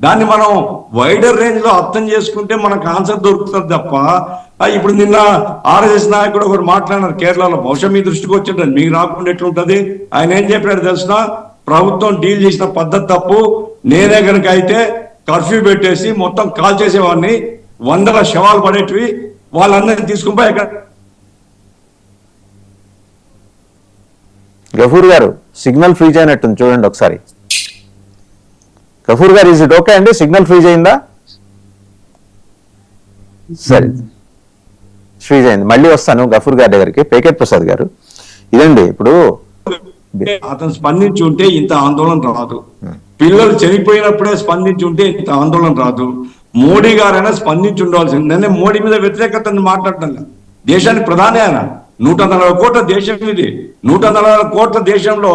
దాన్ని మనం wider range లో అర్థం చేసుకుంటే మనకు ఆన్సర్ దొరుకుతుంది తప్ప ఇప్పుడు నిన్న ఆర్ఎస్ఎస్ నాయకుడు ఒకరు మాట్లాడినారు కేరళలో, బహుశా మీ దృష్టికి వచ్చింటుంది, మీకు రాకుండా ఎట్లుంటది. ఆయన ఏం చెప్పాడు తెలిసిన, ప్రభుత్వం డీల్ చేసిన పద్ధతి తప్పు, నేనే కనుక అయితే కర్ఫ్యూ పెట్టేసి మొత్తం కాల్ చేసేవాడిని, 100 శవాలు పడేటివి, వాళ్ళందరినీ తీసుకుని ఎక్కడ. గఫూర్ గారు సిగ్నల్ ఫ్రీజ్ అయినట్టుంది, చూడండి ఒకసారి. గఫూర్ గారు, ఈజ్ ఇట్ ఓకే అండి? సిగ్నల్ ఫ్రీజ్ అయిందా? సరే, ఫ్రీజ్ అయింది. మళ్ళీ వస్తాను గఫూర్ గారి దగ్గరికి. పేకెట్ ప్రసాద్ గారు, ఇదండి ఇప్పుడు అతను స్పందించి ఉంటే ఇంత ఆందోళన రాదు. పిల్లలు చనిపోయినప్పుడే స్పందించి ఉంటే ఇంత ఆందోళన రాదు. మోడీ గారైనా స్పందించి ఉండవలసింది. నేనే మోడీ మీద వ్యతిరేకతను మాట్లాడటం, దేశానికి ప్రధాని ఆయన. 140 కోట్ల దేశం ఇది. 140 కోట్ల దేశంలో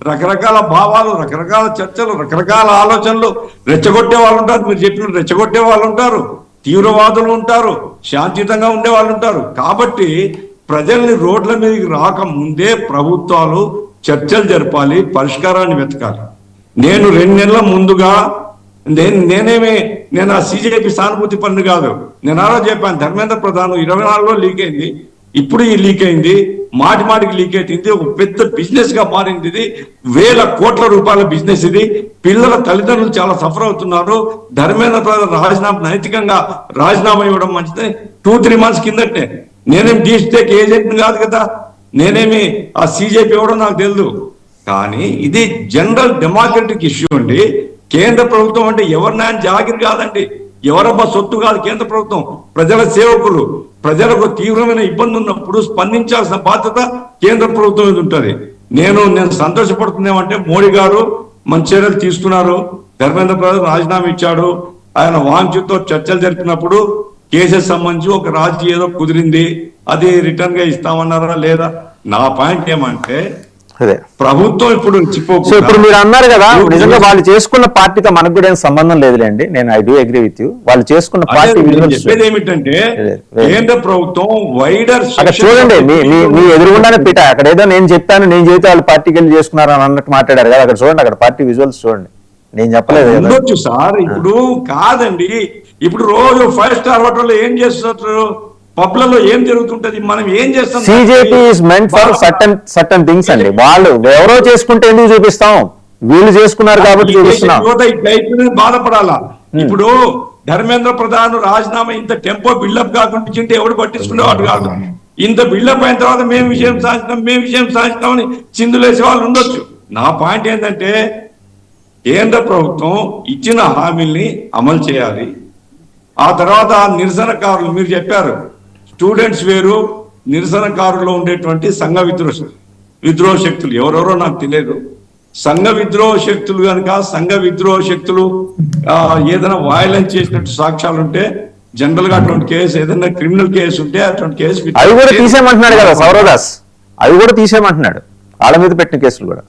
రకరకాల భావాలు, రకరకాల చర్చలు, రకరకాల ఆలోచనలు, రెచ్చగొట్టే వాళ్ళు ఉంటారు, మీరు చెప్పినట్టు రెచ్చగొట్టే వాళ్ళు ఉంటారు, తీవ్రవాదులు ఉంటారు, శాంతియుతంగా ఉండే వాళ్ళు ఉంటారు. కాబట్టి ప్రజల్ని రోడ్ల మీదకి రాకముందే ప్రభుత్వాలు చర్చలు జరపాలి, పరిష్కారాన్ని వెతకాలి. నేను 2 నెలల ముందుగా నేను ఆ సిజేపీ సానుభూతి పన్ను కాదు, నేను ఆ రోజు చెప్పాను, ధర్మేంద్ర ప్రధాన్ 24లో లీక్ అయింది, ఇప్పుడు ఈ లీక్ అయింది, మాటికి లీక్ అయింది, ఒక పెద్ద బిజినెస్ గా మారింది. ఇది 1000 కోట్ల రూపాయల బిజినెస్. ఇది పిల్లల తల్లిదండ్రులు చాలా సఫర్ అవుతున్నారు. ధర్మేంద్ర ప్రధాన్ రాజీనామా, నైతికంగా రాజీనామా ఇవ్వడం మంచిది. 2-3 మంత్స్ కిందటే నేనేం డీస్టేక్ ఏజెంట్ కాదు కదా, నేనేమి ఆ సిజేపీ ఇవ్వడం నాకు తెలియదు. కానీ ఇది జనరల్ డెమోక్రటిక్ ఇష్యూ అండి. కేంద్ర ప్రభుత్వం అంటే ఎవరి న్యాయం జాగిరి కాదండి, ఎవరబ్బా సొత్తు కాదు. కేంద్ర ప్రభుత్వం ప్రజల సేవకులు. ప్రజలకు తీవ్రమైన ఇబ్బంది ఉన్నప్పుడు స్పందించాల్సిన బాధ్యత కేంద్ర ప్రభుత్వం మీద ఉంటుంది. నేను సంతోషపడుతుందేమంటే మోడీ గారు మంచి చర్యలు తీసుకున్నారు. ధర్మేంద్ర ప్రధాన్ రాజీనామా ఇచ్చాడు. ఆయన వాంఛతో చర్చలు జరిపినప్పుడు కేసెస్ సంబంధించి ఒక రాజీ ఏదో కుదిరింది, అది రిటర్న్ గా ఇస్తామన్నారా లేదా. నా పాయింట్ ఏమంటే ప్రభుత్వం ఇప్పుడు ఇప్పుడు మీరు అన్నారు కదా, నిజంగా వాళ్ళు చేసుకున్న పార్టీతో మనకు కూడా ఏం సంబంధం లేదులేండి. నేను I do agree with you. వాళ్ళు చేసుకున్న పార్టీ చెప్పేది ఏమిటంటే కేంద్ర ప్రభుత్వం వైడర్ అక్కడ చూడండి, మీ ఎదురుగుండానే పిట అక్కడ ఏదో నేను చెప్పాను, నేను చెబితే వాళ్ళు పార్టీకి వెళ్ళి చేసుకున్నారు అని అన్నట్టు మాట్లాడారు కదా. అక్కడ చూడండి, అక్కడ పార్టీ విజువల్స్ చూడండి. నేను చెప్పలేదు ఉండొచ్చు సార్. ఇప్పుడు కాదండి, ఇప్పుడు రోజు 5 స్టార్ హోటల్లో ఏం చేస్తున్నారు, పబ్లలో ఏం జరుగుతుంటది, మనం ఏం చేస్తాం. సిజేపీ is meant for certain things అండి. వాళ్ళు ఎవరో చేసుకుంటే ఎందుకు చూపిస్తాం, వీళ్ళు చేసుకున్నారు కాబట్టి చూపిస్తున్నాం. బాధపడాలా. ఇప్పుడు ధర్మేంద్ర ప్రధాన్ రాజీనామా ఇంత టెంపో బిల్డప్ కాకుండా చింటే ఎవడు పట్టించుకునేవాడు కాదు. ఇంత బిల్డప్ అయిన తర్వాత మేము విషయం సాధించినాం అని చిందులేసే వాళ్ళు ఉండొచ్చు. నా పాయింట్ ఏంటంటే కేంద్ర ప్రభుత్వం ఇచ్చిన హామీల్ని అమలు చేయాలి. ఆ తర్వాత నిరసనకారులు, మీరు చెప్పారు స్టూడెంట్స్ వేరు, నిరసనకారుల్లో ఉండేటువంటి సంఘ విద్రోహ శక్తులు ఎవరెవరో నాకు తెలియదు. సంఘ విద్రోహ శక్తులు కనుక సంఘ విద్రోహ శక్తులు ఏదైనా వైలెన్స్ చేసినట్టు సాక్ష్యాలు ఉంటే జనరల్ గా అటువంటి కేసు, ఏదైనా క్రిమినల్ కేసు ఉంటే అటువంటి కేసు అవి కూడా తీసేయమంటున్నాడు కదా సౌరదాస్, అవి కూడా తీసేయమంటున్నాడు. వాళ్ళ మీద పెట్టిన కేసులు కూడా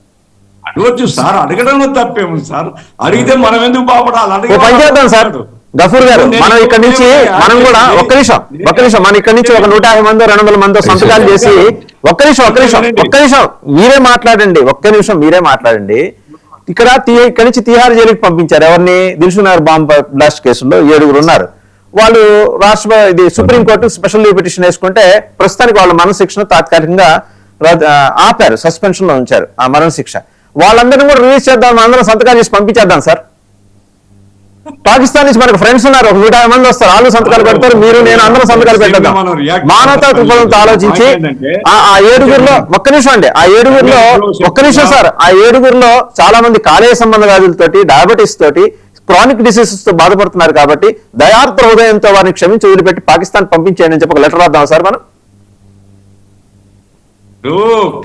అడగొచ్చు సార్, అడగడంలో తప్పేముంది సార్. అడిగితే మనం ఎందుకు బాగుపడాలి. పని చేద్దాం సార్ గఫూర్ గారు, మనం ఇక్కడ నుంచి మనం కూడా ఒక్క నిమిషం మనం ఇక్కడ నుంచి ఒక 150 మందో 200 మందో సంతకాలు చేసి ఒక్క నిమిషం మీరే మాట్లాడండి. ఇక్కడ నుంచి తిహార్ జైలుకి పంపించారు. ఎవరిని? దిల్సుఖ్నగర్ బాంబ్ బ్లాస్ట్ కేసులో 7 ఉన్నారు. వాళ్ళు సుప్రీంకోర్టు స్పెషల్ లీవ్ పిటిషన్ వేసుకుంటే ప్రస్తుతానికి వాళ్ళ మరణశిక్షను తాత్కాలికంగా ఆపారు, సస్పెన్షన్ లో ఉంచారు ఆ మరణశిక్ష. వాళ్ళందరినీ కూడా రిలీజ్ చేద్దాం, అందరం సంతకాలు చేసి పంపించేద్దాం సార్. పాకిస్తాన్ నుంచి మనకు ఫ్రెండ్స్ ఉన్నారు, ఒక 150 మంది వస్తారు, వాళ్ళు సంతకాలు పెడతారు, మీరు నేను అందరం సంతకాలు పెట్టేద్దాం. మానవతా దృక్పథంతో ఆలోచించి ఆ 7గురిలో ఒక్క నిమిషం సార్, ఆ 7గురిలో చాలా మంది కాలేయ సంబంధ వ్యాధులతోటి, డయాబెటీస్ తోటి, క్రానిక్ డిసీజెస్ తో బాధపడుతున్నారు. కాబట్టి దయార్ద్ర హృదయంతో వారిని క్షమించి వదిలిపెట్టి పాకిస్తాన్ పంపించేయండి అని చెప్పి ఒక లెటర్ రాద్దాం సార్ మనం.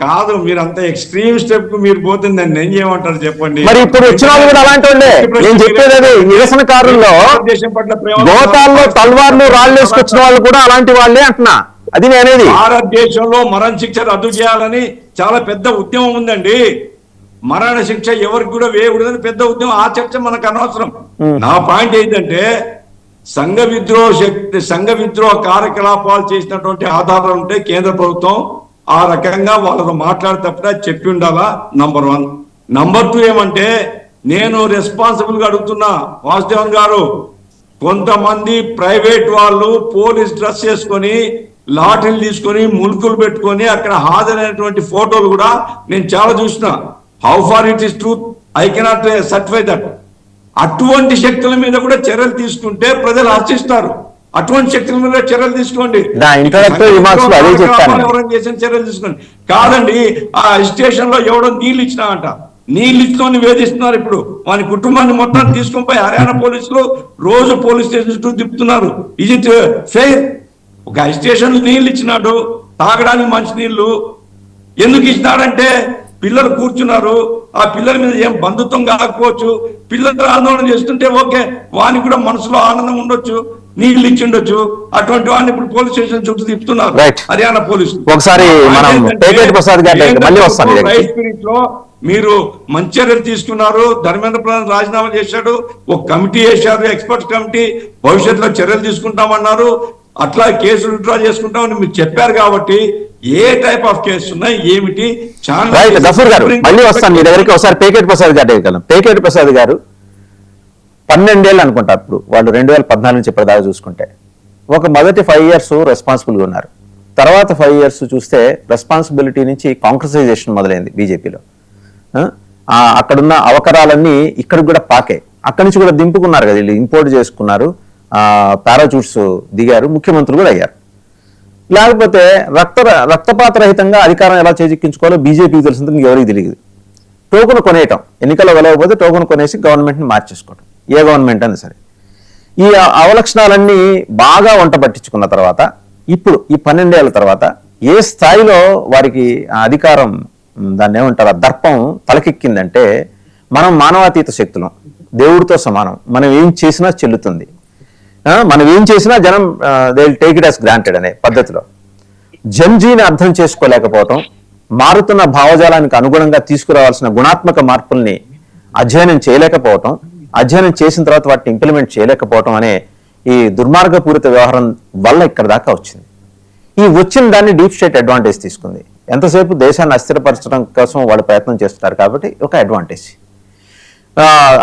కాదు, మీరు అంత ఎక్స్ట్రీమ్ స్టెప్ కు మీరు పోతుందని నేను చేయమంటారు చెప్పండి. మరి ఇప్పుడు వచ్చిన వాళ్ళు కూడా అలాంటి వాళ్ళే. నేను చెప్పేది అది, నిరసనకారుల్లో గోతాల్లో తల్వార్లు రాళ్ళు వేసుకొచ్చిన వాళ్ళు కూడా అలాంటి వాళ్ళే అంటున్నా. అది నేనేది భారతదేశంలో మరణ శిక్ష రద్దు చేయాలని చాలా పెద్ద ఉద్యమం ఉందండి. మరణ శిక్ష ఎవరికి కూడా వేయకూడదని పెద్ద ఉద్యమం. ఆ చర్చ మనకు అనవసరం. నా పాయింట్ ఏంటంటే సంఘ విద్రోహ కార్యకలాపాలు చేసినటువంటి ఆధారాలు ఉంటే కేంద్ర ప్రభుత్వం ఆ రకంగా వాళ్ళతో మాట్లాడేటప్పుడు చెప్పి ఉండాలా. నంబర్ 1. నంబర్ 2 ఏమంటే నేను రెస్పాన్సిబుల్ గా అడుగుతున్నా వాసుదేవన్ గారు, కొంతమంది ప్రైవేట్ వాళ్ళు పోలీస్ డ్రెస్ చేసుకొని లాఠీలు తీసుకొని ములుకులు పెట్టుకొని అక్కడ హాజరైనటువంటి ఫోటోలు కూడా నేను చాలా చూసిన. How far it is truth I cannot certify that. అటువంటి శక్తుల మీద కూడా చర్యలు తీసుకుంటే ప్రజలు హర్షిస్తారు. అటువంటి శక్తుల మీద చర్యలు తీసుకోండి. ఎవరైనా చేసిన చర్యలు తీసుకోండి. కాదండి, ఆ స్టేషన్ లో ఎవడో నీళ్ళు ఇచ్చినా అంట, నీళ్ళు ఇచ్చుకొని వేధిస్తున్నారు. ఇప్పుడు వాని కుటుంబాన్ని మొత్తం తీసుకొని పోయి హర్యానా పోలీసులు రోజు పోలీస్ స్టేషన్ చుట్టూ తిప్పుతున్నారు. ఇది ఇట్ ఫెయిర్? ఒక స్టేషన్ నీళ్ళు ఇచ్చినాడు, తాగడానికి మంచి నీళ్లు ఎందుకు ఇచ్చినాడంటే పిల్లలు కూర్చున్నారు, ఆ పిల్లల మీద ఏం బంధుత్వం కాకపోవచ్చు, పిల్లలు ఆందోళన చేస్తుంటే ఓకే, వానికి కూడా మనసులో ఆనందం ఉండొచ్చు, నీళ్లు ఇచ్చి ఉండొచ్చు. అటువంటి వాడిని ఇప్పుడు పోలీస్ స్టేషన్ చుట్టూ తిప్పుతున్నారు హర్యానా పోలీసులు. ఒకసారి రైట్ స్పిరిట్ లో మీరు మంచి చర్యలు తీసుకున్నారు. ధర్మేంద్ర ప్రధాన్ రాజీనామా చేశాడు, ఒక కమిటీ వేశారు, ఎక్స్పర్ట్స్ కమిటీ, భవిష్యత్తులో చర్యలు తీసుకుంటామన్నారు. అట్లా కేసులు విత్డ్రా చేసుకుంటామని మీరు చెప్పారు. కాబట్టి ఏ టైప్ ఆఫ్ కేసు ఉన్నాయి ఏమిటి గఫూర్ గారు, మళ్ళీ వస్తాను మీ దగ్గరికి. ఒకసారి పేకేటి ప్రసాద్ గారు, పేకేటి ప్రసాద్ గారు 12 ఏళ్ళు అనుకుంటా అప్పుడు వాళ్ళు 2014 నుంచి ఇప్పటిదాకా చూసుకుంటే, ఒక మొదటి 5 years రెస్పాన్సిబుల్గా ఉన్నారు. తర్వాత 5 years చూస్తే రెస్పాన్సిబిలిటీ నుంచి కాంక్రసైజేషన్ మొదలైంది బీజేపీలో. అక్కడున్న అవకరాలన్నీ ఇక్కడికి కూడా పాకే, అక్కడి నుంచి కూడా దింపుకున్నారు కదా, వీళ్ళు ఇంపోర్ట్ చేసుకున్నారు, పారాచూట్స్ దిగారు, ముఖ్యమంత్రులు కూడా అయ్యారు. లేకపోతే రక్తపాత రహితంగా అధికారం ఎలా చేజిక్కించుకోవాలో బీజేపీకి తెలిసింది, ఎవరికి తెలియదు. టోకెన్ కొనేయటం, ఎన్నికల్లో వెళ్ళకపోతే టోకెన్ కొనేసి గవర్నమెంట్ని మార్చేసుకోవటం, ఏ గవర్నమెంట్ అని సరే. ఈ అవలక్షణాలన్నీ బాగా వంట పట్టించుకున్న తర్వాత ఇప్పుడు ఈ 12 ఏళ్ల తర్వాత ఏ స్థాయిలో వారికి అధికారం, దాన్ని ఏమంటారు, ఆ దర్పం తలకెక్కిందంటే, మనం మానవాతీత శక్తులం, దేవుడితో సమానం, మనం ఏం చేసినా చెల్లుతుంది, మనం ఏం చేసినా జనం they will take it as granted అనే పద్ధతిలో జన్జీని అర్థం చేసుకోలేకపోవటం, మారుతున్న భావజాలానికి అనుగుణంగా తీసుకురావాల్సిన గుణాత్మక మార్పుల్ని అధ్యయనం చేయలేకపోవటం, అధ్యయనం చేసిన తర్వాత వాటిని ఇంప్లిమెంట్ చేయలేకపోవటం అనే ఈ దుర్మార్గపూరిత వ్యవహారం వల్ల ఇక్కడ దాకా వచ్చింది. ఈ వచ్చిన దాన్ని డీప్ స్టేట్ అడ్వాంటేజ్ తీసుకుంది. ఎంతసేపు దేశాన్ని అస్థిరపరచడం కోసం వాళ్ళు ప్రయత్నం చేస్తున్నారు కాబట్టి ఒక అడ్వాంటేజ్.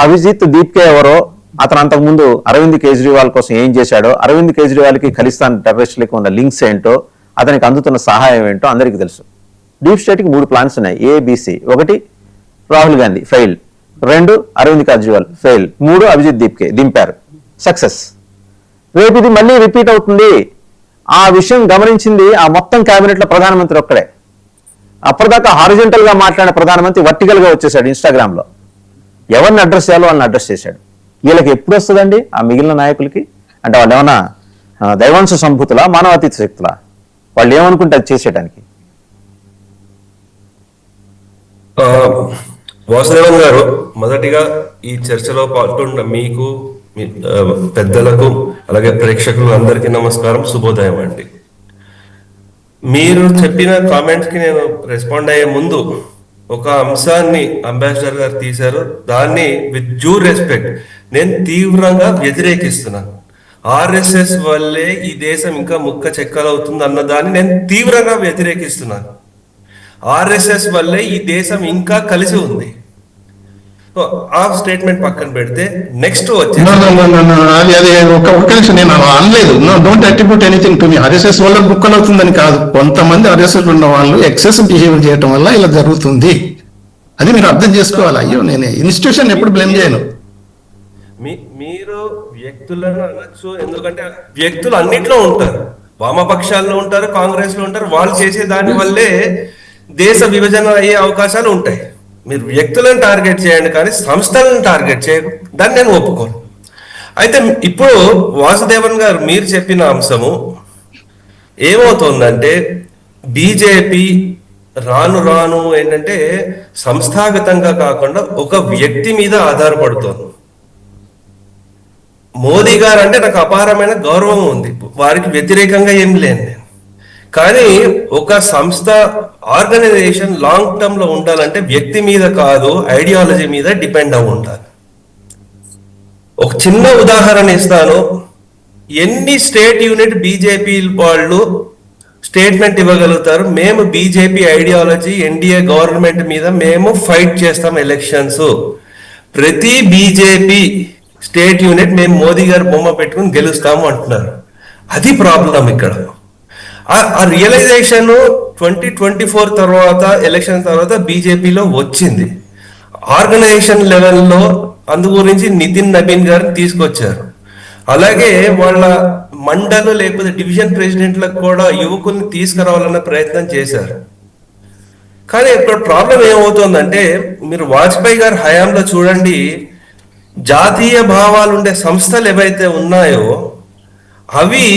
అభిజిత్ దీప్కే ఎవరో, అతను అంతకుముందు అరవింద్ కేజ్రీవాల్ కోసం ఏం చేశాడో, అరవింద్ కేజ్రీవాల్కి ఖలిస్తాన్ టెర్రరిస్టులకి ఉన్న లింక్స్ ఏంటో, అతనికి అందుతున్న సహాయం ఏంటో అందరికీ తెలుసు. డీప్ స్టేట్కి 3 ప్లాన్స్ ఉన్నాయి, ABC. 1 Rahul Gandhi fail, 2 Arvind Kejriwal fail, 3 Abhijit దీప్కే దింపారు, సక్సెస్. రేపు ఇది మళ్ళీ రిపీట్ అవుతుంది. ఆ విషయం గమనించింది ఆ మొత్తం కేబినెట్ లో ప్రధానమంత్రి ఒక్కడే. అప్పటిదాకా హారిజెంటల్ గా మాట్లాడిన ప్రధానమంత్రి వర్టికల్ గా వచ్చేసాడు ఇన్స్టాగ్రామ్ లో. ఎవరిని అడ్రస్ చేయాలో వాళ్ళని అడ్రస్ చేశాడు. వీళ్ళకి ఎప్పుడు వస్తుందండి ఆ మిగిలిన నాయకులకి? అంటే వాళ్ళు ఏమన్నా దైవాంశ సంభూతులా, మానవాతీత శక్తులా? వాళ్ళు ఏమనుకుంటే అది చేసేయడానికి. వాసుదేవన్ గారు, మొదటిగా ఈ చర్చలో పాల్గొన్న మీకు, పెద్దలకు, అలాగే ప్రేక్షకులు అందరికీ నమస్కారం, శుభోదయం అండి. మీరు చెప్పిన కామెంట్స్ కి నేను రెస్పాండ్ అయ్యే ముందు ఒక అంశాన్ని అంబాసిడర్ గారు తీశారు, దాన్ని విత్ డ్యూ రెస్పెక్ట్ నేను తీవ్రంగా వ్యతిరేకిస్తున్నాను. RSS వల్లే ఈ దేశం ఇంకా ముక్క చెక్కలవుతుంది అన్న దాన్ని నేను తీవ్రంగా వ్యతిరేకిస్తున్నాను. RSS వల్లే ఈ దేశం ఇంకా కలిసి ఉంది. ఆ స్టేట్మెంట్ పక్కన పెడితే నెక్స్ట్ వచ్చి నేను అనలేదు. Don't attribute anything to me. RSS వల్ల బుక్కలు అవుతుందని కాదు, కొంతమంది RSS ఉన్న వాళ్ళు ఎక్సెస్ బిహేవ్ చేయడం వల్ల ఇలా జరుగుతుంది. అది మీరు అర్థం చేసుకోవాలి. అయ్యో, నేను ఇన్స్టిట్యూషన్ ఎప్పుడు బ్లేమ్ చేయను. మీరు వ్యక్తులను అనొచ్చు, ఎందుకంటే వ్యక్తులు అన్నిట్లో ఉంటారు, వామపక్షాల్లో ఉంటారు, కాంగ్రెస్ లో ఉంటారు. వాళ్ళు చేసే దాని వల్లే దేశ విభజన అయ్యే అవకాశాలు ఉంటాయి. మీరు వ్యక్తులను టార్గెట్ చేయండి, కానీ సంస్థలను టార్గెట్ చేయరు, దాన్ని నేను ఒప్పుకోను. అయితే ఇప్పుడు వాసుదేవన్ గారు మీరు చెప్పిన అంశము ఏమవుతుందంటే, బీజేపీ రాను రాను ఏంటంటే సంస్థాగతంగా కాకుండా ఒక వ్యక్తి మీద ఆధారపడుతోంది. మోదీ గారు అంటే నాకు అపారమైన గౌరవం ఉంది, వారికి వ్యతిరేకంగా ఏం లేను నేను. కానీ ఒక సంస్థ, ఆర్గనైజేషన్ లాంగ్ టర్మ్ లో ఉండాలంటే వ్యక్తి మీద కాదు, ఐడియాలజీ మీద డిపెండ్ అయి ఉండాలి. ఒక చిన్న ఉదాహరణ ఇస్తాను. ఎన్ని స్టేట్ యూనిట్ బీజేపీ వాళ్ళు స్టేట్మెంట్ ఇవ్వగలుగుతారు, మేము బీజేపీ ఐడియాలజీ, ఎన్డీఏ గవర్నమెంట్ మీద మేము ఫైట్ చేస్తాం ఎలక్షన్స్. ప్రతి బీజేపీ స్టేట్ యూనిట్ మేము మోదీ గారు బొమ్మ పెట్టుకుని గెలుస్తాము అంటున్నారు. అది ప్రాబ్లం ఇక్కడ. ఆ రియలైజేషన్ 2024 తర్వాత ఎలక్షన్ తర్వాత బీజేపీలో వచ్చింది. ఆర్గనైజేషన్ లెవెల్లో అందు గురించి నితిన్ నబీన్ గారిని తీసుకొచ్చారు. అలాగే వాళ్ళ మండలు లేకపోతే డివిజన్ ప్రెసిడెంట్లకు కూడా యువకుల్ని తీసుకురావాలన్న ప్రయత్నం చేశారు. కానీ ఇప్పుడు ప్రాబ్లం ఏమవుతుందంటే, మీరు వాజ్పేయి గారి హయాంలో చూడండి, జాతీయ భావాలు ఉండే సంస్థలు ఏవైతే ఉన్నాయో అవి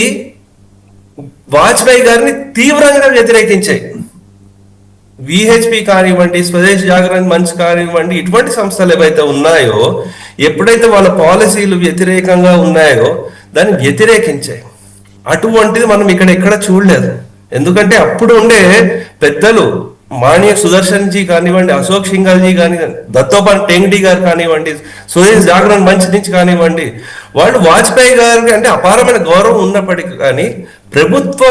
వాజ్పేయి గారిని తీవ్రంగా వ్యతిరేకించాయి. విహెచ్పి కానివ్వండి, స్వదేశ్ జాగరణ మంచ్ కానివ్వండి, ఇటువంటి సంస్థలు ఏవైతే ఉన్నాయో ఎప్పుడైతే వాళ్ళ పాలసీలు వ్యతిరేకంగా ఉన్నాయో దాన్ని వ్యతిరేకించాయి. అటువంటిది మనం ఇక్కడ ఎక్కడ చూడలేదు. ఎందుకంటే అప్పుడు ఉండే పెద్దలు మాన్య సుదర్శన్ జీ కానివ్వండి, అశోక్ సింఘాల్ జీ కానివ్వండి, దత్తోపాన్ టెంగ్డీ గారు కానివ్వండి, స్వదేశ్ జాగరణ మంచ్ నుంచి కానివ్వండి, వాళ్ళు వాజ్పేయి గారికి అంటే అపారమైన గౌరవం ఉన్నప్పటికీ కానీ ప్రభుత్వ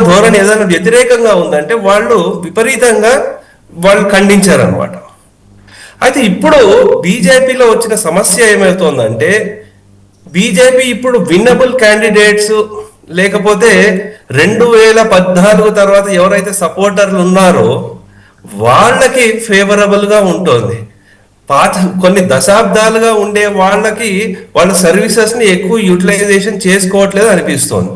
ధోరణి ఏదైనా వ్యతిరేకంగా ఉందంటే వాళ్ళు విపరీతంగా వాళ్ళు ఖండించారనమాట. అయితే ఇప్పుడు బీజేపీలో వచ్చిన సమస్య ఏమవుతోందంటే, బీజేపీ ఇప్పుడు విన్నబుల్ క్యాండిడేట్స్ లేకపోతే 2014 తర్వాత ఎవరైతే సపోర్టర్లు ఉన్నారో వాళ్ళకి ఫేవరబుల్ గా ఉంటుంది. కొన్ని దశాబ్దాలుగా ఉండే వాళ్ళకి వాళ్ళ సర్వీసెస్ ని ఎక్కువ యూటిలైజేషన్ చేసుకోవట్లేదు అనిపిస్తోంది.